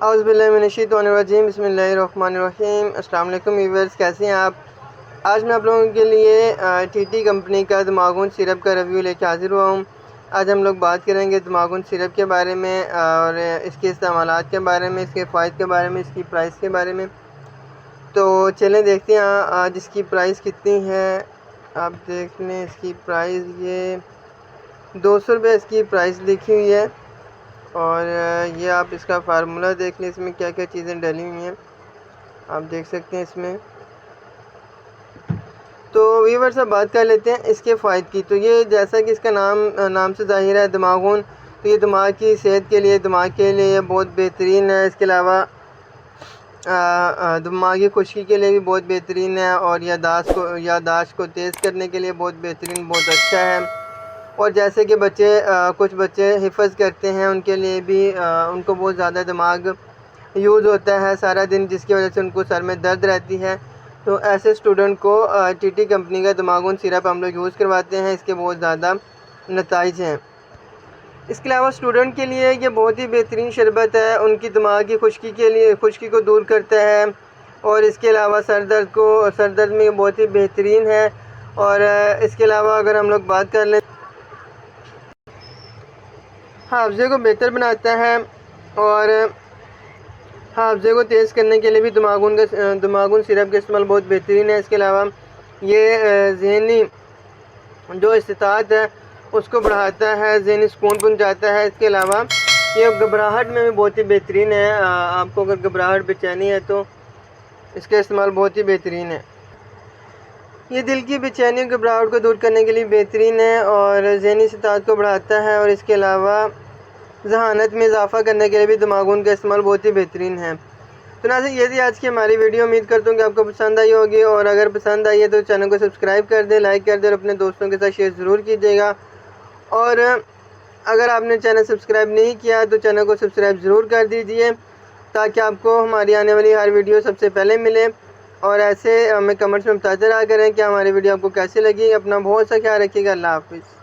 औज़ुबिल्लाहिमिनश्शैतानिर्रजीम बिस्मिल्लाहिर्रहमानिर्रहीम। अस्सलाम वालेकुम व्यूअर्स, कैसे हैं आप। आज मैं आप लोगों के लिए टीटी कंपनी का दमागुन सिरप का रिव्यू लेके हाज़िर हुआ हूँ। आज हम लोग बात करेंगे दमागुन सिरप के बारे में और इसके इस्तेमालात के बारे में, इसके फ़ायदे के बारे में, इसकी प्राइस के बारे में। तो चलें देखते हैं आज इसकी प्राइस कितनी है। आप देख लें, इसकी प्राइस ये 200 रुपये इसकी प्राइस लिखी हुई है। और ये आप इसका फार्मूला देख लें, इसमें क्या क्या चीज़ें डली हुई हैं आप देख सकते हैं इसमें। तो व्यूअर्स अब बात कर लेते हैं इसके फ़ायदे की। तो ये जैसा कि इसका नाम से ज़ाहिर है दमागुन, तो ये दिमाग की सेहत के लिए, दिमाग के लिए बहुत बेहतरीन है। इसके अलावा दिमागी खुश्की के लिए भी बहुत बेहतरीन है और यादाश्त को तेज़ करने के लिए बहुत बेहतरीन, बहुत अच्छा है। और जैसे कि कुछ बच्चे हिफ़्ज़ करते हैं, उनके लिए भी उनको बहुत ज़्यादा दिमाग यूज़ होता है सारा दिन, जिसकी वजह से उनको सर में दर्द रहती है। तो ऐसे स्टूडेंट को टीटी कंपनी का दमागुन सिरप हम लोग यूज़ करवाते हैं। इसके बहुत ज़्यादा नताइज हैं। इसके अलावा स्टूडेंट के लिए ये बहुत ही बेहतरीन शरबत है, उनकी दिमाग की खुश्की को दूर करता है। और इसके अलावा सर दर्द में बहुत ही बेहतरीन है। और इसके अलावा अगर हम लोग बात कर लें, हाफ़ज़े को बेहतर बनाता है और हाफ़ज़े को तेज़ करने के लिए भी दमागुन सिरप का इस्तेमाल बहुत बेहतरीन है। इसके अलावा ये ज़हनी जो इस्तिताअत है उसको बढ़ाता है, ज़हनी सुकून पहुँचाता है। इसके अलावा ये घबराहट में भी बहुत ही बेहतरीन है। आपको अगर घबराहट बेचैनी है तो इसका इस्तेमाल बहुत ही बेहतरीन है। ये दिल की बेचैनी और घबराहट को दूर करने के लिए बेहतरीन है और ज़हनी इस्तिताअत को बढ़ाता है। और इसके अलावा ज़हानत में इजाफ़ा करने के लिए भी दमागुन का इस्तेमाल बहुत ही बेहतरीन है। तो नाज़रीन, ये थी आज की हमारी वीडियो। उम्मीद करता हूँ कि आपको पसंद आई होगी और अगर पसंद आई है तो चैनल को सब्सक्राइब कर दें, लाइक कर दें और अपने दोस्तों के साथ शेयर ज़रूर कीजिएगा। और अगर आपने चैनल सब्सक्राइब नहीं किया तो चैनल को सब्सक्राइब ज़रूर कर दीजिए, ताकि आपको हमारी आने वाली हर वीडियो सबसे पहले मिले। और ऐसे हमें कमेंट्स में बताते रहा करें कि हमारी वीडियो आपको कैसी लगी। अपना बहुत सा ख्याल रखिएगा। अल्लाह हाफ़िज़।